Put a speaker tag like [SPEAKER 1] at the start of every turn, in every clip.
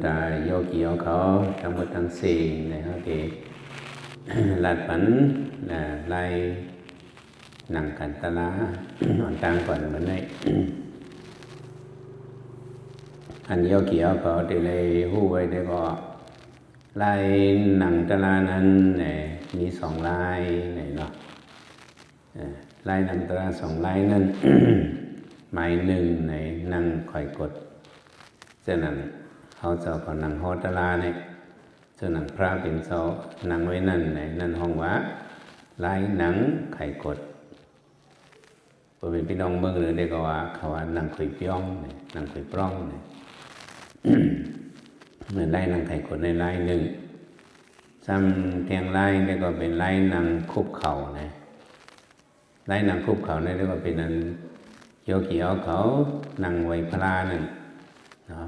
[SPEAKER 1] ตาโยกีเอาเขาทั้งหมดทั้งสี่ในเขาที่ลาดปันไล่หนังกันตลาอ่อนต่างก่อนเหมือนในอันโยกีเอาเขาที่เลยหู้ไว้ได้ก็ลายหนังตลานั้นเนี่ยมีสองลายเนี่ยเนาะลายหนังตลาสองลายนั้น หมายหนึ่งในนั่งคอยกดเจ้านั้นเขาเจ้าก็นั่งหอตลาเนี่ยเจ้าหนังพระเป็นเจ้านั่งไว้นั่นในนั่นห้องวะลายหนังไข่กดพอเป็นพี่น้องเมืองเลยได้ก็ว่าเขาว่านั่งคุยป้องเนี่ยนั่งคุยปล้องเนี่ย เหมือนไล่นั่งไข่กดในลายหนึ่งซ้ำเทียงไล่ได้ก็เป็นไล่นั่งคุบเข่าเนี่ยไล่นั่งคุบเข่าเนี่ยได้ก็เป็นนั้นโยกีเอาเขานั่งไว้พระนั่น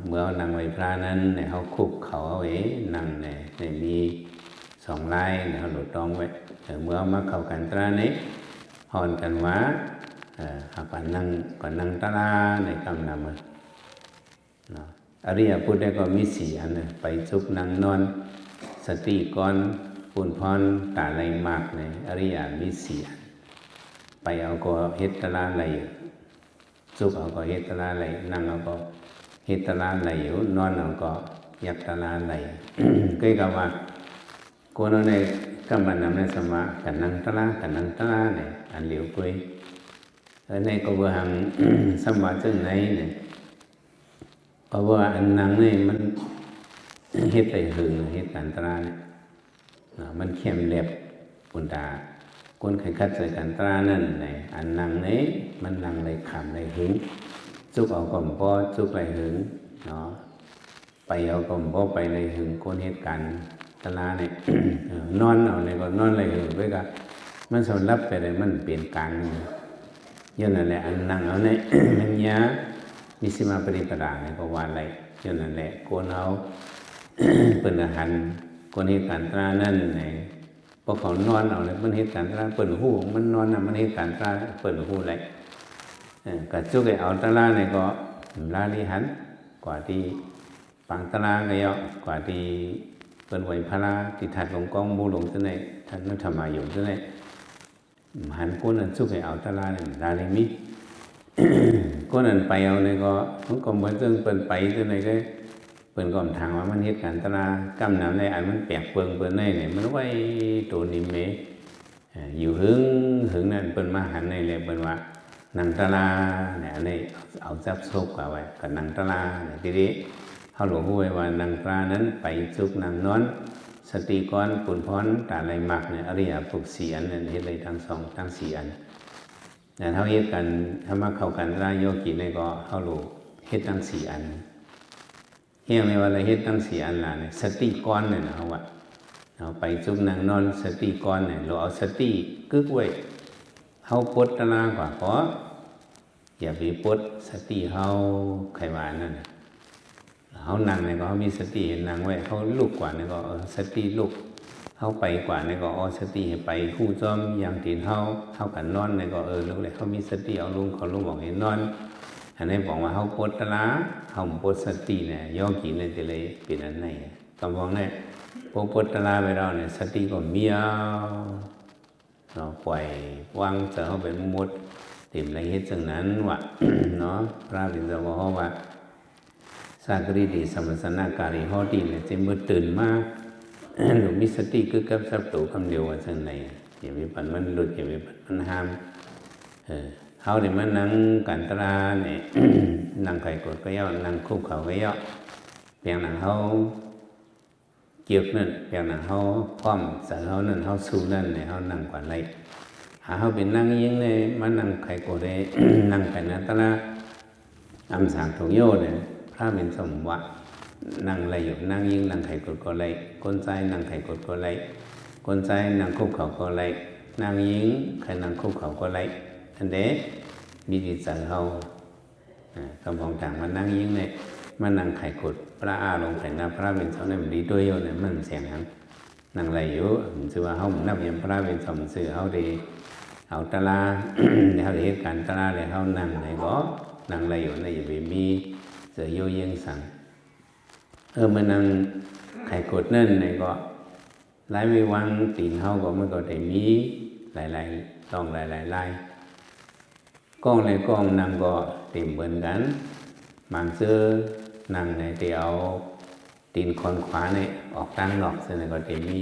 [SPEAKER 1] เมื่อนั่งไว้พระนั้นเนี่ยเขาคุบเขาเอาไว้นั่งเนี่ยมีสองลายเนี่ยเขาหลุดต้องไว้เมื่อมาเข้ากันตรานี้หอนกันว่าก่อนนั่งตราในกำนำมันอริยพุทธก็มีสี่อันนะไปซุกนั่งนอนสติก่อนปุ่นพรตาไหลมากในอริยมีสี่อันไปเอาก็เฮ็ดตราไหลซุกเอาก็เฮ็ดตราไหลนั่งเอาก็เฮ็ดตราไหลอยู่นอนเอาก็ยักตราไหล ก็คือว่าคนเอาในกำบันนำในสมากันนั่งตราเนี่ยอันเหลียวกุยในก็ว่าหัง สมาจึงไหนเนี่ยเพราะว่าอันนั่งนี่มันเฮ็ดไปหึงเฮ็ดกันตราเนี่ยมันเข้มเล็บปุ่นตาคนไข้คัดใส่กันตรานั่นในอันนั่งนี้มันนั่งเลยขำเลยหึงจุกเอาก่อมป้อจุกเลยหึงเนาะไปเอาก่อมป้อไปเลยหึงคนเหตุการณ์ตราเนี่ย นอนเอาเนี่ยก็นอนเลยหึงด้วยกันมันสำรับไปเลยมันเปลี่ยนกลางย้อนนั่นแหละอันนั่งเอาเนี่ย มันยามิสิมาปริปดาเนี่ยก็ว่าอะไรย้อนนั่นแหละโกนเอา เป็นอาหารคนเหตุการณ์ตรานั่นในพอเขานอนเอาเลยมันเหตุการณ์ตราเปิดหูมันนอนน่ะมันเหตุการณ์ตราเปิดหูเลยกระจุกไอ้เอาตราเนี่ยก็ลาลิหันกว่าที่ปังตราก็เยอะกว่าที่เปิดไหวพระที่ถัดลงกองมูลงที่ไหนท่านนัทมาอยู่ที่ไหนหันคนนั้นจุกไอ้เอาตราเนี่ยลาลิมิ คนนั้นไปเอาเนี่ยก็มันก็เหมือนเรื่องเปิดไปที่ไหนก็เปิดก่อนทางว่ามันเหตุการณ์ตรากำน้ำในอันมันแปลกเปิงเปิดในเนี่ยมันไว้ตัวนิมเมอยู่หึงนั่นเปิดมาหันในเลยเปิดว่านังตราเนี่ยอันนี้เอาจับซบกับไว้กับนังตราเนี่ยทีนี้เขาหลวงพูดไว้ว่านังตรานั้นไปซุกนังนอนสติก้อนปุ่นพรตาไหลมักเนี่ยอริยปลุกสี่อันเนี่ยเหตุเลยทั้งสองทั้งสี่อันแต่เท่าเหตุกันถ้ามาเข้ากันได้โยกิเนี่ยก็เขาหลวงเหตุทั้งสี่อันเฮียงในวันละเฮ็ดตั้งสี่อันละเนี่ยสติก้อนเนี่ยนะเขาว่าเอาไปจุกนางนอนสติก้อนเนี่ยเราเอาสติกึกไว้เขาปดตะลากว่าเพราะอย่าไปปดสติเขาไขหวานนั่นเขานั่งเนี่ยก็เขามีสตินั่งไว้เขาลุกกว่าเนี่ยก็สติลุกเขาไปกว่าเนี่ยก็สติไปคู่จอมอย่างตีนเขากันนอนเนี่ยก็ลุกเลยเขามีสติเอาลุงเขาลุงบอกให้นอนอันนี้บอกว่าเขาปดตะลาเขาปดสติเนี่ยย่อกินเลยจะเลยเป็นอันไหนกำวังเนี่ยพอปดตะลาไปเราเนี่ยสติก็เมียวเราปล่อยวางเจอเขาเป็นมดเต็มไรเฮ็ดจังนั้นวะ เนาะพระบิดาบอกว่าสากริติสัมปสนาการิฮอดีเนี่ยจะมือตื่นมาก หรือมีสติคือกับสับตูคำเดียวว่าจังไหนอย่าไปปั่นมันหลุดอย่าไปปั่นมันห้ามเขาเนี่ยมันนั่งกันตราเนี่ย นั่งไข่กดก็ย่อนั่งคุกเขาก็ย่อเพียงนั่งเขาเกี่ยวนั่นเพียงนั่งเขาพร้อมใส่เขานั่นเขาสู้นั่นเนี่ยเขานั่งกว่าไรเขาเป็นนั่งยิงเลยมันนั่งไข่กดเลย นั่งกันนั่นตราอำสางถงโยเนี่ยพระเป็นสมวะนั่งอะไรอยู่นั่งยิงนั่งไข่กดก็ไรคนใจนั่งไข่กดก็ไรคนใจนั่งคุกเขาก็ไรนั่งยิงใครนั่งคุกเขาก็ไรอันเดมีจิตใจเขากำพองต่างมานั่งยิงเนี่ยมานั่งไข่กดพระอาลงไข่นาพระเป็นสองเนี่ยมันดีด้วยโยเนี่ยมันเสียงหังนั่งไรอยู่ชื่อว่าเขานับยมพระเป็นสองสื่อเขาดีเอาตะลา เนี่ยเขาได้เหตุการณ์ตะลาเลยเขานั่งไหนก็นั่งไรอยู่ในอย่าไปมีเสือโยเยงสั่ง มันนั่งไข่กดนั่นในก็ไล่ไม่วางตีนเขาก็มันก็ได้มีหลายๆต้องหลายๆลายกล้องในกล้องนั่งก็เต็มเหมือนกันบางเสื้อนั่งในที่เอาตีนคอนขวาในออกตั้งนอกเสื้อในก็ได้มี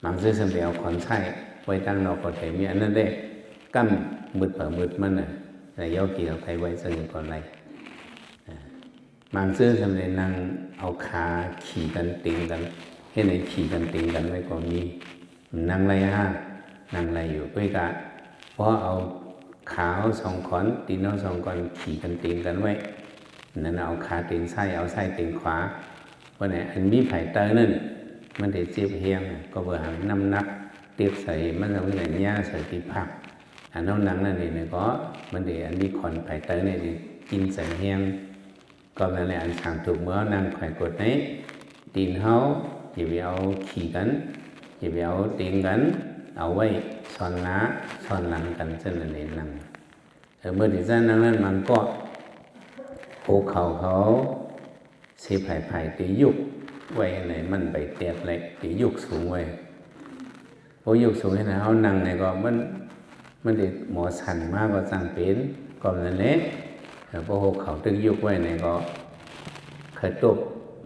[SPEAKER 1] บางเสื้อสำเร็จเอาคอนไส้ไว้ตั้งนอกก็ได้มีอันนั้นได้กั้มมืดเผอมืดมันน่ะแต่ย่อกี่เอาใครไว้เสื้อก่อนไรบางเสื้อสำเร็จนั่งเอาขาขี่กันติงกันให้ไหนขี่กันติงกันไว้ก็มีนั่งไรนั่งไรอยู่ด้วยกันเพราะเอาขาสองขอนตีนเอาสองขอนขี่กันติงกันไว้นั่นเอาขาติงไส้เอาไส้ติงขวาเพราะไหนอันมีไผ่เตอร์นั่นมันได้เจ็บเฮียงก็เบอร์หันน้ำนักเตียบใส่มันเอาไว้ไหนย่าใส่ตีผักอันนั้นนั่งนั่นเองก็มันได้อันนี้ขอนไผ่เตอร์นี่กินใส่เฮียงก็นั่นแหละอันสั่งถูกเมื่อนั่งไข่กดนี้ตีนเขาอย่าไปเอาขี่กันอย่าไปเอาตีนกันเอาไว้ซ้อนหน้าซ้อนหลังกันเช่นนั้นเองนั่งเมื่อที่นั้นนั้นมันก็ภูเขาเสียไผ่ตียุกไว้ไหนมันไปเตียดเลยตียุกสูงไว้พอยุกสูงให้ไหนเขานั่งไหนก็มันได้หมอสันมากก็สั่งเป็นก็นั่นแหละพอเขาตึงยุกไว้ไหนก็เคยตบ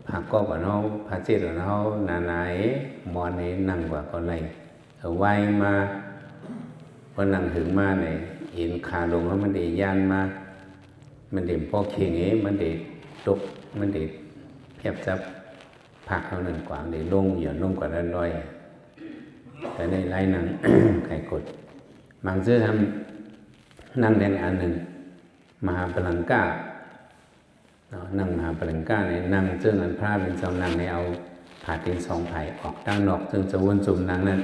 [SPEAKER 1] ผักก็กับน้องพาเจ็ดกับน้องนาหมอนนี้นั่งกว่าก็เลยไว้มาพอนั่งถึงมาเนี่ยเห็นขาลงแล้วมันได้ย่านมามันเด่นพอเข่งมันได้ตกมันได้เพียบจับผักเขาหนึ่งกว่าได้ลงหย่อนลงกว่าด้านด้อยแต่ในไล่นั่ง ไข่กดบางเสื้อทำนั่งแดงอันหนึ่งมหาพลังก้านั่งมหาพลังก้าเนี่ยนั่งเสื้อนันพระเป็นสองนั่งในเอาผ่าตีนสองไผ่ออกตั้งนอกซึ่งจะวนจุ่มนั่งนั้น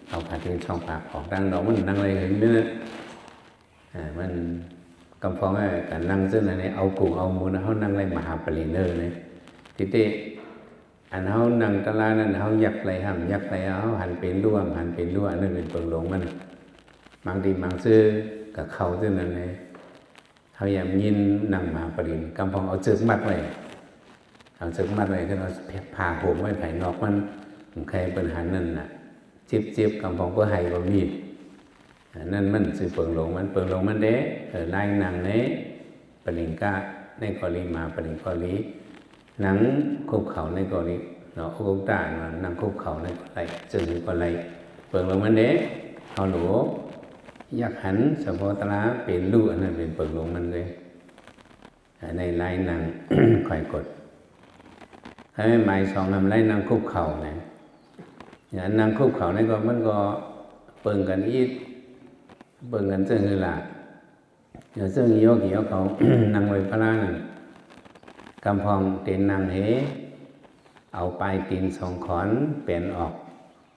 [SPEAKER 1] เอาผ่าตีนสองผ่าออกตั้งนอกมันนั่งอะไรเห็นไหมเนี่ยมันกำพองไอ้การนั่งเสื้อนั้นเนี่ยเอากุ้งเอาหมูนะเขานั่งอะไรมหาปริเนอร์เนี่ยทีเตอันเขานั่งตะลานั้นเขายักไรห้ามยักไรเขาหันเป็นด้วงหันเป็นด้วงนั่นเป็นเปิงหลงมันบางทีบางซื้อกับเขาเสื้อนั้นเลยเขาอยากยินนั่งมหาปรินกำพองเอาเชือกมัดไว้เอาเชือกมัดไว้ก็เราผ่าโหมไว้ไผ่นอกมันใครเป็นหันนั่นน่ะจิบกำพองก็ให้ก็มีนั่นมันสื่อเปิงหลงมันเปิงหลงมันเด้ไล่นางเน้ปริงก้าในกอลีมาปริงกอลีหนังคุบเข่าในกอลีเนาะคุบตาหนังคุบเข่าในกอลีจึงกอลีเปิงหลงมันเด้เอาหลวอยากหันสมโภตระเป็นลูกอันนั้นเป็นเปิงหลงมันเลยในไล่นาง คอยกดให้หมายสองทำไล่นางคุบเข่าเนี่ยอย่างนางคุบเข่าในก็มันก็เปิงกันอีเบิ่งกันซึ่งคือละเดี๋ยวซึ่งโยกี่เขา นั่งไว้พระนั่นกำพองเตีนนางเหเอาปลายตีนสองขอนเปลี่ยนออก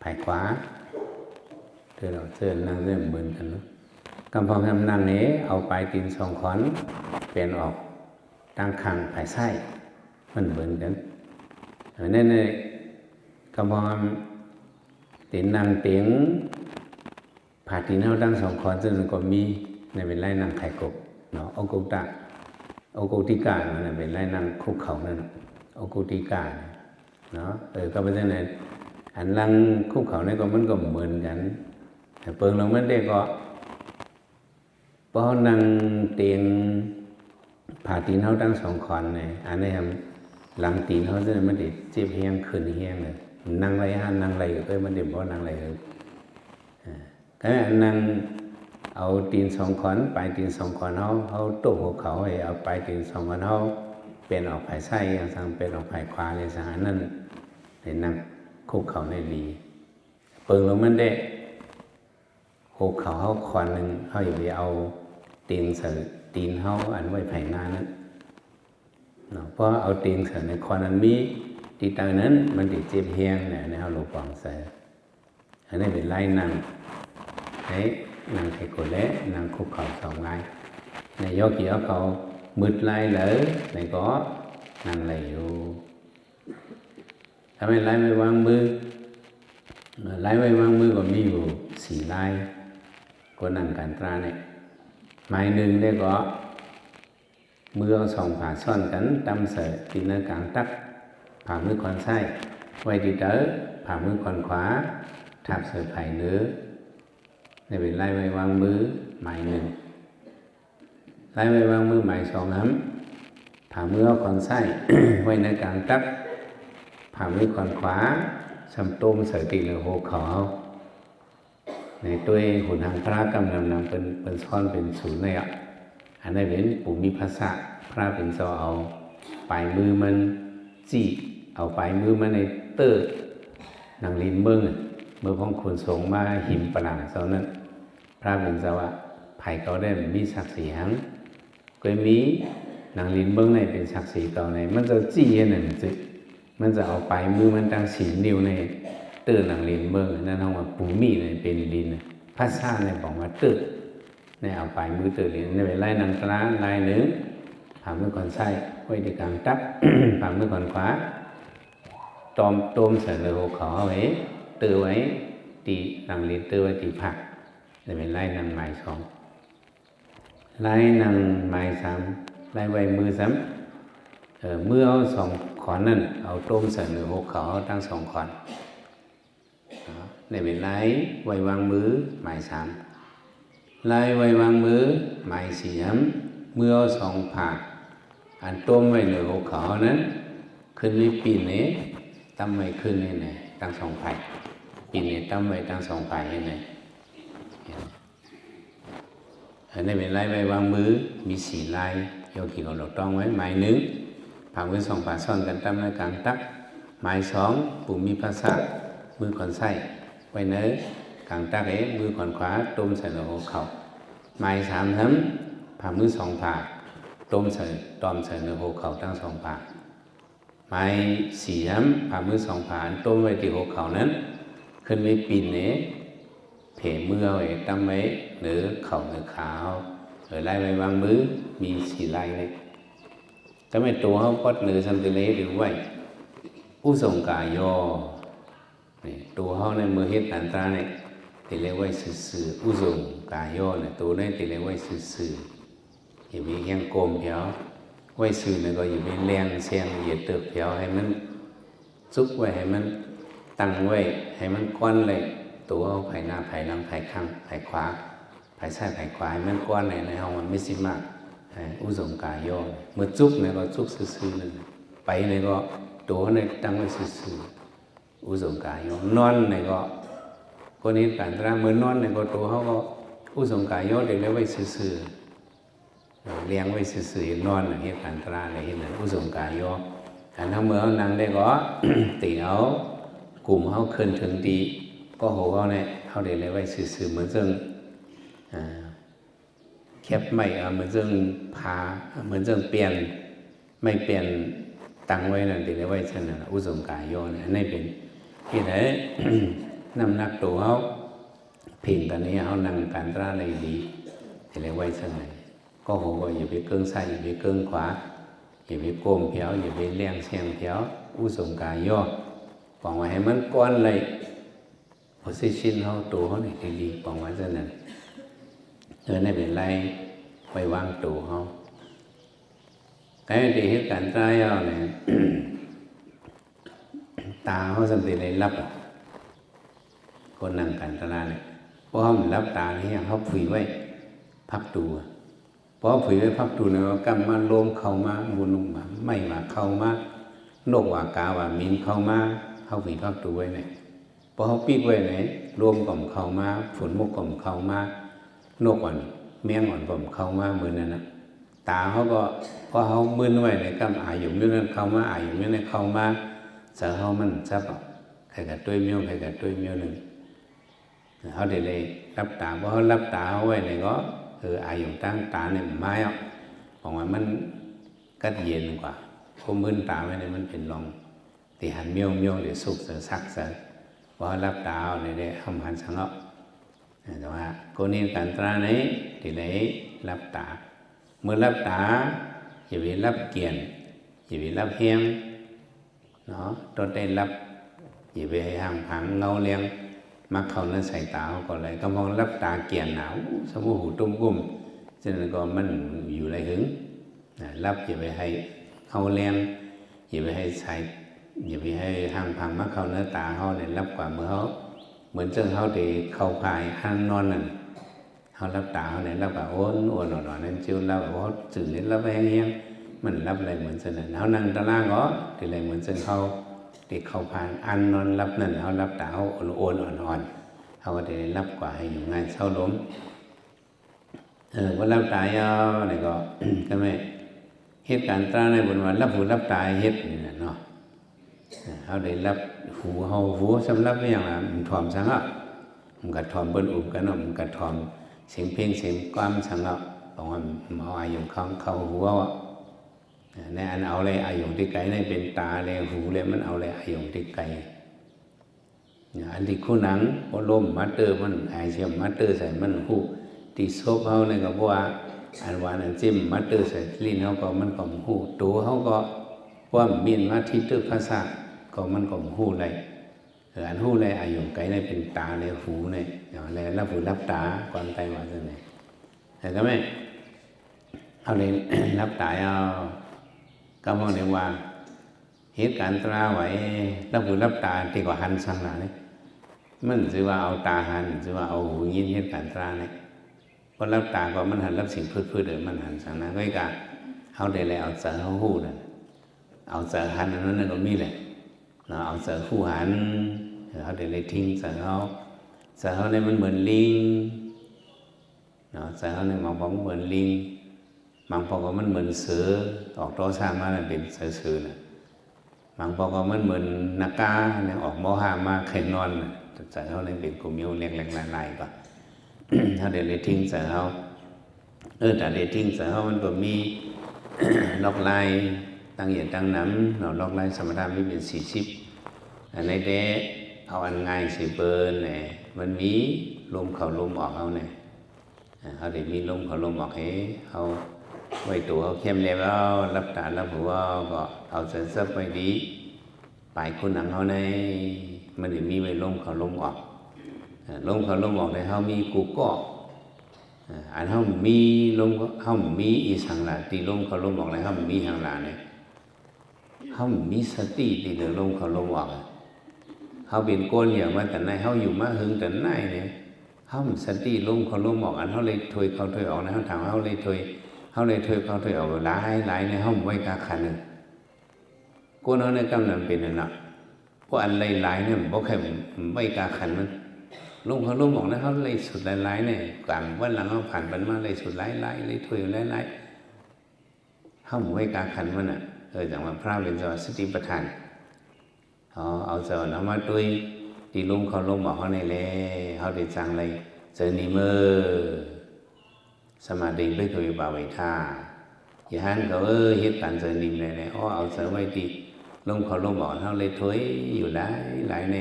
[SPEAKER 1] ไผ่ขวาเธอเราเสื้อนั่งเรื่องเบิ่งกันกำพองทำนางเหเอาปลายตีนสองขอนเปลี่ยนออกตั้งคางไผ่ไส้มันเบิ่งกันนั่นเลยกำพองตีนนางเตียงผ่าตีนเขาตั้งสองคอนซึ่งมันก็มีในเป็นไล่นางไข่กบเนาะโอกุติกาเนี่ยเป็นไล่นางคุกเขานั่นโอกุติกาเนาะก็เป็นยังไงอันลังคุกเขาเนี่ยก็มันก็เหมือนกันแต่เปิงลงมันได้ก็เพราะนางเตียงผ่าตีนเขาตั้งสองคอนเนี่ยอันนี้ทำหลังตีนเขาซึ่งมันติดเจ็บเฮียงขึ้นเฮียงเลยนั่งไรนั่งไรก็มันเด็บเพราะนั่งไรเลยก็นั่งเอาตีนสองขอนปลายตีนสองขอนเขาโต้หัวเขาให้เอาปลายตีนสองขอนเขาเป็นออกไผ่ไส้อย่างสั่งเป็นออกไผ่ควาเลยสหานั่นในนั่งคุกเขาในดีเปิงลงมันได้หัวเขาขอนหนึ่งเขาอยู่ไปเอาตีนใส่ตีนเขาอันไว้ไผ่งานนั้นเพราะเอาตีนใส่ในขอนนั้นมีตีตานั้นมันติดเจ็บเฮียงเนี่ยในเขาหลบฝังใส่อันนี้เป็นไล่นั่งให้นางไข่กดเละนางคุกเข่าสองลายในยกเกี่ยวเขามืดลายเหลอในก็นางไหลอยู่ทำไมไล่ไม่วางมือไล่ไม่วางมือก็มีอยู่สี่ลายก็นั่งการตราเนี่ยไม้หนึ่งได้ก็มือเอาสองผ่าซ่อนกันตำเสตีนกลางตัก ผ่ามือขอนซ้ายไว้ที่เต๋อผ่ามือขอนขวาทับเสือไผ่เนื้อในเป็นไล่ไว้วางมือหมายหนึ่งไล่ไว้วางมือหมายสองผ่ามือเอาขอนซ้าย ไว้ในกลางตักผ่ามือขอนขวาสำต้มเสือตีเหลือหัวเขาในตัวหุ่นทางพระกำลังนำเป็นซ้อนเป็นศูนย์เลยอ่ะอันนี้เป็นปุ่มมีภาษาพระเป็นซอเอาปลายมือมันจี้เอาปลายมือมันในเตอร์นางลินเมืองเมื่อพ้องคนสงมาหิมประหลาดเท่านั้นพระเป็นซอว่าไผ่เขาได้มีศักดิ์ศรีหังก็มีนางลินเมืองในเป็นศักดิ์ศรีเก่าในมันจะจี้ให้หนึ่งจิมันจะเอาปลายมือมันตั้งสีนิ้วในเตอร์นางลินเมืองนั่นเอาว่าปุ่มมีในเป็นลินภาษาในบอกว่าเตอร์ในเอาปลายมือเตอร์ลินในเป็นไล่นางกลางไล่หนึ่งผ่ามือก่อนซ้ายไว้ที่กลางตัก ผ่ามือก่อนขวาต้มใส่เลยหัวเขาไว้ตือไว้ตีนางลินตือไว้ตีผักในเป็นไล่นางไม้สองไล่นางไม้สามไล่ไว้มือซ้ำเมื่อเอาสองขอนนั่นเอาต้มใส่เลยหัวเขาตั้งสองขอนในเป็นไล่ไว้วางมือไม้สามไล่ไว้วางมือไม้สี่เมื่อเอาสองผักอันต้มไว้เหนือหัวเขานั้นขึ้นไม่ปีนนี้ตั้มไว้ขึ้นนี่ไงตั้งสองไผ่ปีนนี้ตั้มไว้ตั้งสองไผ่นี่ไงอันนี้เป็นไล่ไว้วางมือมีสี่ไล่โยกีของเราต้องไว้ไม้หนึ่งผ่ามือสองผ่าซ้อนกันตั้มไว้กลางตักไม้สองปุ่มมีภาษามือขอนไส้ไว้เนื้อกลางตักมือขอนขวาต้มใส่หัวเขาไม้สามผ่ามือสองผ่าต้มใส่ตอมใส่ในหัวเขาตั้งสองผ่าไม้สี่ผ่ามือสองผ่าต้มไว้ที่หัวเขานั้นขึ้นไม่ปีนนี้เผยมือเอาตั้งไว้หรือเข่าหรือขาหรือไล่ไว้วางมือมีสี่ไล่เลยถ้าไม่ตัวเขาก็หรือสัมติเลหรือไว้อุสงกายโยตัวเขาในมือเฮ็ดอันตราเนี่ยติเลไว้สื่ออุสงกายโยเนี่ยตัวนี้ติเลไว้สื่ออย่าไปแข่งโกมเพียวไว้สื่อเนี่ยก็อย่าไปแรงเสียงอย่าเติบเพียวให้มันซุกไว้ให้มันตั้งไว้ให้มันก้อนเลยตัวเอาไผ่หน้าไผ่หลังไผ่ข้างไผ่ขวาไผ่ซ้ายไผ่ขวาให้มันก้อนเลยในห้องมันไม่สิมากอุสงกายโยเมื่อจุกเนี่ยก็จุกสื่อๆนึงไปเนี่ยก็ตัวเนี่ยตั้งไว้สื่ออุสงกายโยนอนเนี่ยก็นี้การตราเมื่อนอนเนี่ยก็ตัวเขาก็อุสงกายโยเด็กเลยไว้สื่อเลี้ยงไว้สื่อนอนเหตุการตราอะไรเห็นอุสงกายโยอันทั้งเมื่อเขานั่งได้ก็ ตีเอากลุ่มเขาขึ้นถึงดีก็โหเขาเนี่ยเขาเด็กเลยไว้สื่อเหมือนซึ่งแคบไม่เหมือนซึ่งพาเหมือนซึ่งเปลี่ยนไม่เปลี่ยนตั้งไว้นั่นตีเลยไว้เช่นนั้นอุสงกายโยเนี่ยนี่เป็นที่ไหน น้ำหนักตัวเขาเพียงตอนนี้เขานั่งการตราอะไรดีตีเลยไว้เช่นนั้นก็โหก็อย่าไปเกิ้งซ้ายอย่าไปเกิ้งขวาอย่าไปโกมเพียวอย่าไปเลี้ยงเสียงเพียวอุสงกายโยบอกว่าให้มันก้อนเลยพอสิชินเขาตัวเขาเนี่ยดีบอกว่าเช่นนั้นนี่เป็นไรไปวางตัวเขาcái thì hết cảnh trai này taเขาสัมผัสได้รับคนนั่งกันตนาเนี่ยเพราะเขารับตาเนี่ยเขาฝึกไว้พับตัวเพราะฝึกไว้พับตัวเนี่ยกำมาลมเข้ามาบุญมาไม่ว่าเข้ามานกว่ากาว่ามินเข้ามาเขาฝึกพับตัวไว้เนี่ยพอเขาปิดไว้เนี่ยลมก่อมเข้ามาฝนมุกก่อมเข้ามานกอ่อนเมี่ยงอ่อนก่อมเข้ามาเหมือนนั้นนะตาเขาก็พอเขามึนไว้ในกำอายอยู่นี่นั่นเข้ามาอายอยู่นี่นั่นเข้ามาจะเขามันจะบอกใครกับตัวเมียวใครกับตัวเมียวหนึ่งเขาเดี๋ยวเลยรับตาเพราะเขารับตาเอาไว้เนี่ยก็อายอยู่ตั้งตาเนี่ยไม้อ่ะบอกว่ามันกัดเย็นกว่าพอมึนตาไว้เนี่ยมันเป็นลองตีหันเมียวเดี๋ยวสุกเสือซักเสือพอรับตาเอาเนี่ยทำหันสังเอาแต่ว่าคนนี้การตรานี้ที่ไหนรับตาเมื่อรับตาอย่าไปรับเกียนอย่าไปรับแห้งเนาะต้องได้รับอย่าไปห่างผังเงาเลี้ยงมักเขานั้นใส่ตาเขาก็เลยก็มองรับตาเกียนหนาวสมมุติหูตุ้มกุ้มฉะนั้นก็มันอยู่ไรหึงรับอย่าไปให้เงาเลี้ยงอย่าไปให้ใส่ อย่าไปให้ห่างพังมาเข้าเนื้อตาเขาเนี่ยรับกว่าเมื่อเขาเหมือนเจ้าเขาที่เข้าคายห้างนอนนั่นเขารับตาเขาเนี่ยรับกว่าโอนโอนหน่อยนั่นจิ้วรับว่าสื่อเนี่ยรับไปแห้งๆมันรับอะไรเหมือนเส้นนั้นเขานั่งตะล่างก็ที่อะไรเหมือนเส้นเขาที่เข้าผ่านอันนอนรับนั่นเขารับตาเขาโอนอ่อนๆเขาก็ได้รับกว่าให้อยู่งานเศร้าล้มว่ารับตายเนี่ยก็ใช่ไหมเหตุการณ์ตราในบนวันรับหูรับตายเหตุนี่เนาะเขาได้รับหูสำรับไม่อย่างละมันถอมสังอ่ะมันกระถอมบนอุบกันเนาะมันกระถอมเสียงเพลงเสียงกล้ามสังอ่ะบอกว่าเอาอายุเข้าหัวอ่ะในอันเอาอะไรอายุที่ไกลในเป็นตาเลยหูเลยมันเอาอะไรอายุที่ไกลอันที่คู่หนังพอลมมาเตอร์มันไอเชียมมาเตอร์ใส่มันหูตีซบเขาเนี่ยก็เพราะว่าอันวานอันจิ้มมาเตอร์ใส่ลิ้นเขาก็มันก็หูตัวเขาก็ว่ามีนมาที่ตึกภาษาก็มันก็หูเลยอันหูเลยอายุไกลในเป็นตาเลยหูเนี่ยอย่างไรรับหูรับตาก่อนไตว่าจะไหนแต่ก็ไม่เอาเลยรับตาเอาก็มองในว่าเหตุการณ์ตราไว้รับหูรับตาที่ก็หันสังหนาเนี่ยมันจะว่าเอาตาหันจะว่าเอาหูยินเหตุการณ์ตราเนี่ยพอรับตาก็มันหันรับสิ่งพืชมันหันสังนะก็อีกอะเขาได้เลยเอาเสือเขาหูนั่นเอาเสือหันนั้นก็มีแหละเราเอาเสือคู่หันเขาได้เลยทิ้งเสือเขาเนี่ยมันเหมือนลิงเนาะเสือเขาเนี่ยมองบอกเหมือนลิงบางพอก็มันเหมือนเสือออกโตสร้างมาเป็นเสือนะบางพอก็มันเหมือนนักกาเนี่ยออกโมหะมาไข่นอนเสือเขาเนี่ยเป็นกุมิวเล็กๆลายๆก็ถ้าเดี๋ยวเลยทิ้งเสือเขาแต่เดี๋ยวทิ้งเสือเขามันก็มีล็อกลายตั้งเหยียดตั้งน้ำเราล็อกลายสมถะไม่เป็น40อันในเดะเอาอันง่ายสิเบิร์นเนี่ยมันมีลมเข้าลมออกเอาเนี่ยเขาได้มีลมเข้าลมออกให้เขาไว้ตัวเขาเข้มแล้วรับตารับหัวก็เอาเส้นซับไว้ดีปลายคนหนังเขาในมันได้มีไว้ลมเข้าลมออกลมเข้าลมออกในเขามีกูก็อันเขามีลมเขามีอีสังหลาตีลมเขาลมออกในเขามีสังหลาเนี่ยเขามีสติตีเดินลมเขาลมออกเขาเป็นก้นอย่างมาแต่ไหนเขาอยู่มาหึงแต่ไหนเนี่ยเขาสติลมเขาลมออกอันเขาเลยถอยเขาถอยออกนะเขาถามเขาเลยถอยเขาถอยออกหลายในเขาไม่กล้าขันหนึ่งก้นเขาในกำลังเป็นน่ะเพราะอันหลายเนี่ยเพราะแค่ไม่กล้าขันมันลมเขาลมออกนะเขาเลยสุดหลายเนี่ยกลางวันหลังเขาผ่านไปมาเลยสุดหลายเลยถอยหลายเขาไม่กล้าขันมันอ่ะจากว่าพระเป็นสติปัฏฐานเอาเสเอามาด้วยตีลมเขาลมออกเขาในแลเขาได้จังเลยเจอนิเมอสมาธิไม่เคยบ่าวไว้ท่าอย่าหันเขาเหตุการณ์เจอนิมเลยเอาเสไว้ตีลมเขาลมออกเขาเลยถอยอยู่หลายใน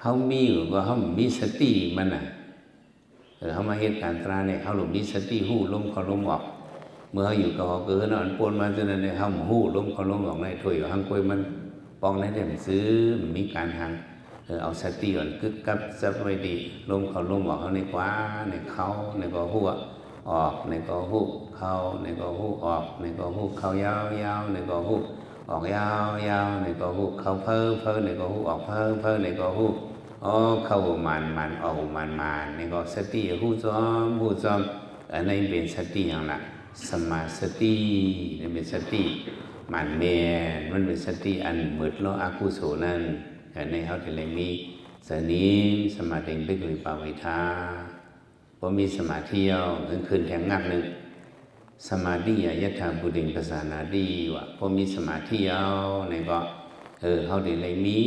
[SPEAKER 1] เขามีอยู่ก็เขามีสติมันอ่ะเขามาเหตุการณ์ตราเนี่ยเขาหลบมีสติหูลมเขาลมออกเมื่อเขาอยู่กับเขาเกิดนอนปนมาจนนั้นเนี่ยเขาหูลมเขาลมออกในถอยอยู่ห้างกล้วยมันปองในเรื่องซื้อมีการหังเอาสติก่อนกึกกับจับไว้ดีลมเขาลมออกเขาในขวาในเขาในก็หัวออกในก็หูเข้าในก็หูออกในก็หูเข้ายาวในก็หูออกยาวในก็หูเข้าเพิ่มในก็หูออกเพิ่มในก็หูเข้ามันออกมันในก็สติหูซ้อมอันนี้เป็นสติอย่างละสมาสตินี่เป็นสติมันเป็นสติอันมืดโลอากุโสนั่นในเขาที่เลยมีสนิสมาธิไปคุยป่าวิทาพอมีสมาธิคืนแทงงักหนึ่งสมาธิยะถาบุดิงภาษานาดีวะพอมีสมาธิในก็เขาที่เลยมี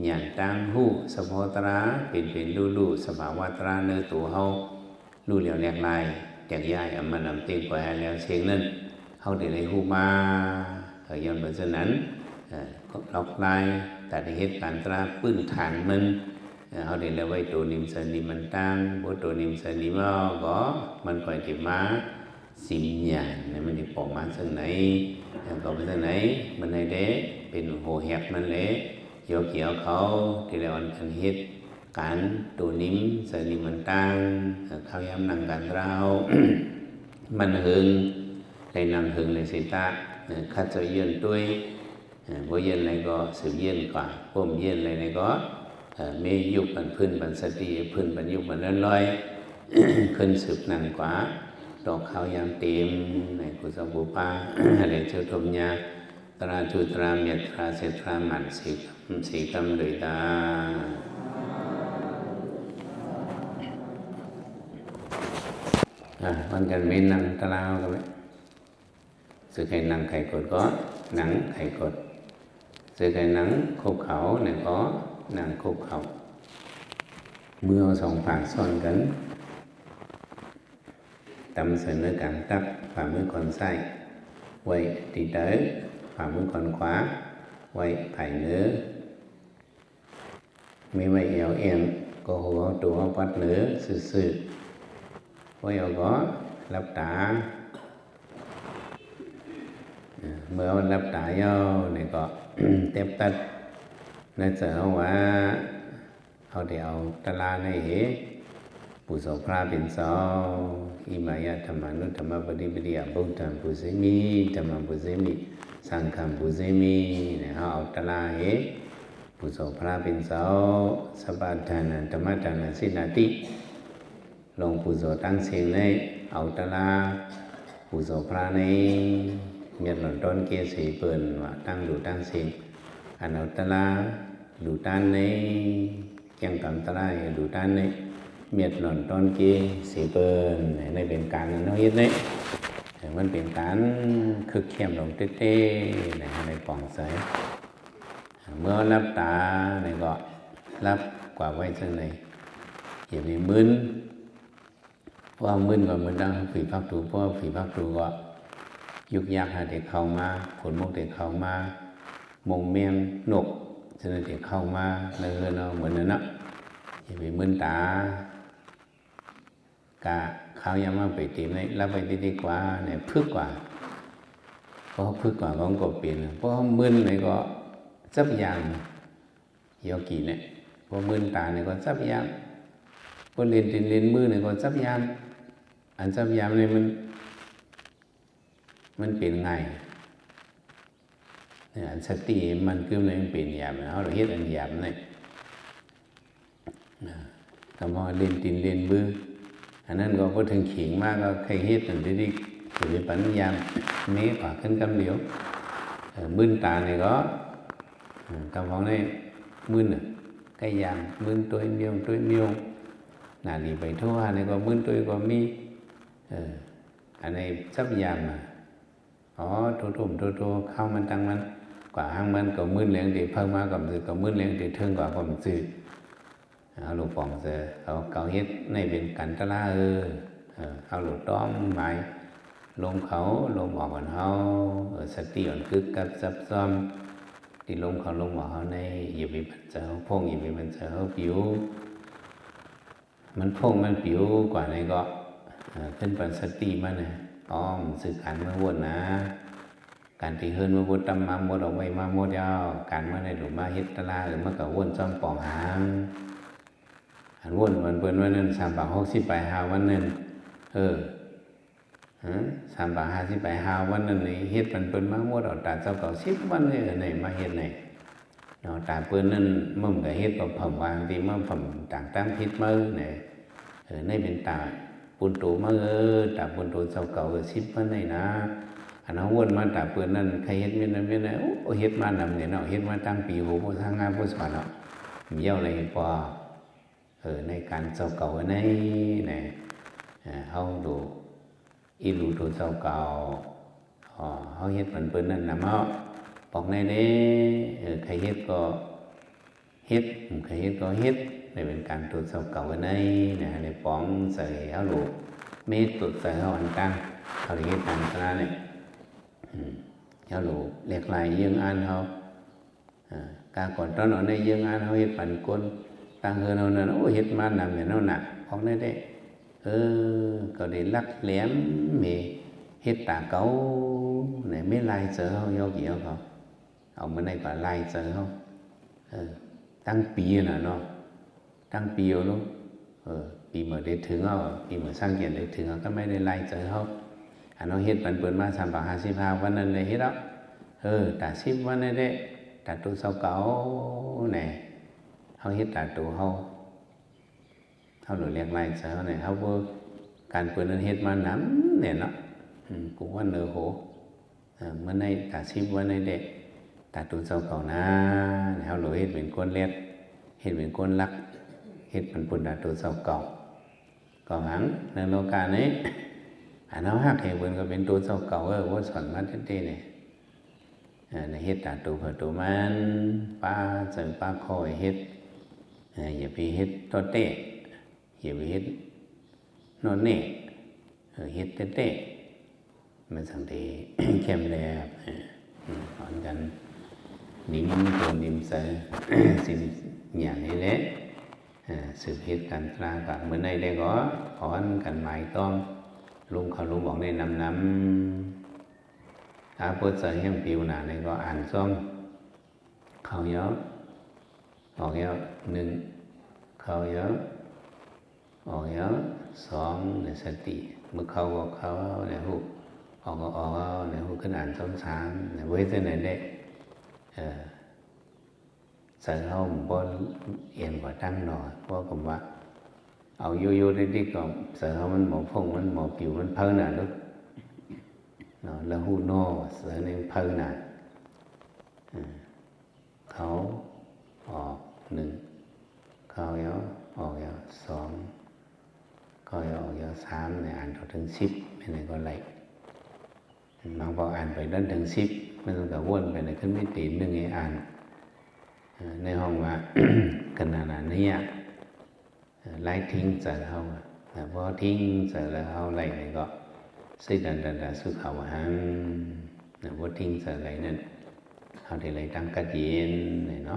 [SPEAKER 1] หยาดตังหูสมโภตราเป็นลู่สภาวะตราเนื้อตัวเขาลู่เหลียวแหลกลายแตกย้ายมันนำเต็มไปแล้วเชียงนั้นเขาได้เลยหูมาย้อนไปเช่นนั้นล็อกลายแต่เหตุการณ์ตราปื้นฐานมันเขาได้เลยไว้ตัวนิมสนิมันตั้งบตัวนิมสนิมาก็มันก่อยที่มาสิมหยาดเนี่ยมันจะปอกมาเส้นไหนก็ไปเส้นไหนมันในเด้เป็นโหแหบมันเละเกี่ยวเขาที่เราอันเหตุการตัวนิมสนิมันตั้งเขาย้ำนั่งกันเรา มันหึงเลยนั่งหึงเลยสิตาข้าจะยืนด้วย บ่เย็นเลยก็สืบเย็นกว่าพ่มเย็นเลยนี่ก็มียุคมันพื้นบันสติพื้นบันยุคมันลอยขึ้นสืบนั่นกว่าดอกขาวยามเต็มในกุศลบุปาอะไรเจ้าทมยาตราจุตราเมตตราเสตรามันสีกำเลยตาวันกันมีนังตะลาวกันไหมsự khai năng khai cột có nắng khai cột sự khai nắng khúc khẩu này có nắng khúc khẩu mưa sòng phạt son cấn tâm sự nơi cảm tắc và mới còn say quay đi tới và mới còn khóa quay phải nữa mấy vậy eo em có hồ trụ bắt nữa sự quay eo có lắp tảเมื่อรับตาย่อเนี่ยก็ เต็บตัดในเสือว่าเอาเดี๋ยวตลาในเหปุโสพระเป็นสองอิมายะธรรมานุธรรมปฏิปฏิยบุตตังปุเสมิธรรมปุเสมิสังฆังปุเสมิเนี่ยเอาตลาเหปุโสพระเป็นสองสัพพะทานันธรรมทานันสินาติลงปุโสตั้งเสียงในเอาตลาปุโสพระในเมียดหล่นต้นเกสีเปิ่นว่าตั้งดูตั้งสิงอันเอาตะลาดูต้านในเกี่ยงกำตะลาดูต้านในเมียดหล่นต้นเกสีเปิ่นในเป็นการน้อยนิดเนี่ยมันเป็นการคึกเข้มลงเต้ๆในปองใสเมื่อรับตาเนี่ยก็รับกว่าไว้จังไหนอย่าไปมึนว่ามึนก็มึนดังฝีพักถูเพราะฝีพักถูก็ยุกยักหาเด็กเข้ามาผลมุกเด็กเข้ามามงเมียงนกฉะนั้นเด็กเข้ามาเนื้อเนาะเหมือนนั้นนะอย่าไปมึนตากะเขายังมาไปตีในรับไปดีกว่าเนี่ยพึกกว่าเพราะพึกกว่าก็ก็เปลี่ยนเพราะมึนเลยก็ซับยามโยกีเนี่ยเพราะมึนตาเนี่ยก็ซับยามเพราะเรียนมือเนี่ยก็ซับยามอันซับยามเนี่ยมันเป็นไงเนี่ยสติมันคือมันเป็นหยาบเอาเราเฮ็ดอันหยาบนี่คำว่าเล่นตินเล่นมืออันนั้นก็พอถึงขิงมากก็ใครเฮ็ดอันที่คือปัญญาเมฆกว่าขึ้นกำเดียวมึนตาเนี่ยก็คำว่านี่มึนใกล้ยามมึนตัวเมียวน่าดีไปทั่วเนี่ยก็มึนตัวก็มีอันนี้ซับยามทุ่มเข้ามันตั้งมันกว่าห้างมันก็มื่นเลี้ยงตีเพิ่มมากับสื่อก็มื่นเลี้ยงตีเทิงกว่าความสื่อเอาหลวงปองเสือเอาเกาเฮ็ดในเป็นกันตะล่าเอาหลวงต้อมไม้ลงเขาลงหมอกของเขาสติอ่อนคึกกับซับซ้อมที่ลงเขาลงหมอกเขาในอย่าไปบันเจอพงอย่าไปบันเจอผิวมันพงมันผิวกว่าในก็ขึ้นปันสติมันเนี่ยสื่อการเมื่อวนนะการที่เฮิรนมาวนตำมาหมดเอาไว้มาหมดยาวการมาในหลุมมาเฮ็ดตะลาหรือมากับวนจอมปองหางอันวนวันเปิ้นวันนั้น360ไปหาวันนั้น350ไปหาวันนั้นนี่เฮ็ดเปิ้นมาหมดเอาตาเจ้าเก่า10วันนี่ไหนมาเฮ็ดไหนเนาะตาเปิ้นนั้นมึงก็เฮ็ดบ่phẩmวางที่มาphẩmต่างตามผิดมื้อนี่ในเป็นตาปุนตูมาตาปุนตูเจ้าเก่าก็10วันนี่นะอันนั้นวนมาตาเปิ้นนั้นใครเฮ็ดแม่นโอ้เฮ็ดมานำเนี่ยเนาะเฮ็ดมาตั้งปีโหบ่ทางงานบ่สอนเนาะเยี่ยวเลยพอในการเจ้าเก่าในเฮาดูอีหลูตัวเจ้าเก่าเฮาเฮ็ดเปิ้นนั้นนำเฮาบอกในเด้ใครเฮ็ดก็เฮ็ดใครเฮ็ดก็เฮ็ดในเป็นการตรวจสอบเก่าในป้องใส่เอาลูกเมตตรวจใส่เอาอันตั้งเขาเรียกการตราเนี่ยเอาลูกเรียกลายยื่งอ่านเขาการก่อนตอนนั้นในยื่งอ่านเขาเฮ็ดปั่นก้นตั้งเฮือนเอานั่นโอ้เฮ็ดมานำเนี่ยเอาหนักของได้ก็ได้ลักแหลมเมเฮ็ดตาเก่าเนี่ยไม่ลายเจอเขาโยกเกี่ยวเขาเอามาในก็ลายเจอเขาตั้งปีน่ะเนาะตั้งปีลูกปีเมื่อได้ถึงเอาปีเมื่อสร้างเกียรติได้ถึงเอาก็ไม่ได้ไล่เจอเขาอันน้องเฮ็ดปันเปิดมา350วันนั้นเลยเฮ็ดแล้ว ตาซิบวันนี้ได้ตาตัวเศร้าเก่าเนี่ยเขาเฮ็ดตาตัวเขาหลุดเรียกไรเสาเนี่ยเขาบ่การเปิดนั้นเฮ็ดมาน้ำเนี่ยเนาะกูว่าเนื้อโหเมื่อในตาซิบวันนี้ได้ตาตัวเศร้าเก่านะเขาหลุดเฮ็ดเป็นก้นเล็ดเฮ็ดเป็นก้นลักเฮ็ดเป็นปุ่นตาตัวเศร้าเก่าก็หังในโลกานี้อันนั้นหักเหตุก็เป็นตัวเศร้าเก่าว่าสอนมาเต้เนี่ยในเฮ็ดตาตัวเผื่อตัวมันป้าเสริมป้าคอยเฮ็ดอย่าไปเฮ็ดตัวเตะอย่าไปเฮ็ดนอนเน่เฮ็ดเตะมันสังเกตเข้มแลบสอนกันนิ่มตัวนิ่มใส่สิ่งอย่างนี้แหละสืบเฮ็ดกันตรากับเมื่อในได้ก็ถอนกันหมายต้องลุงเขาลุงบอกในนำถ้าพูดใส่ยังผิวหนาในก็อ่านซ่อมเขาเยอะออกเยอะหนึ่งเขาเยอะออกเยอะสองในสติเมื่อเขาบอกเขาในหูออกก็ออกในหูขึ้นอ่านซ้ำซ้ำในเวทในได้ใส่เขาบนเอียนกว่าตั้งหน่อยเพราะผมว่าเอาโยได้ก็ใส่เขามันหมอพงมันหมอผิวมันเพิ่นน่ะลูกแล้วหูโน่ใส่ในเพิ่นน่ะเขาออกหนึ่งเขาเยอะออกเยอะสองเขาเยอะออกเยอะสามเนี่ยอ่านถึง10ไม่ไหนก็ไหลบางพออ่านไปด้านถึง10มันก็วนไปในขึ้นไม่ตีนหนึ่งไงอ่านในห้องว่า ขนาดนี้ไล่ทิ้งใส่เขาพอทิ้งใส่แล้วเขาไหลนี่ก็สิดันสุขาวหังพอทิ้งใส่ไหลนั่นเขาได้ไหลตั้งกระเย็นเนาะ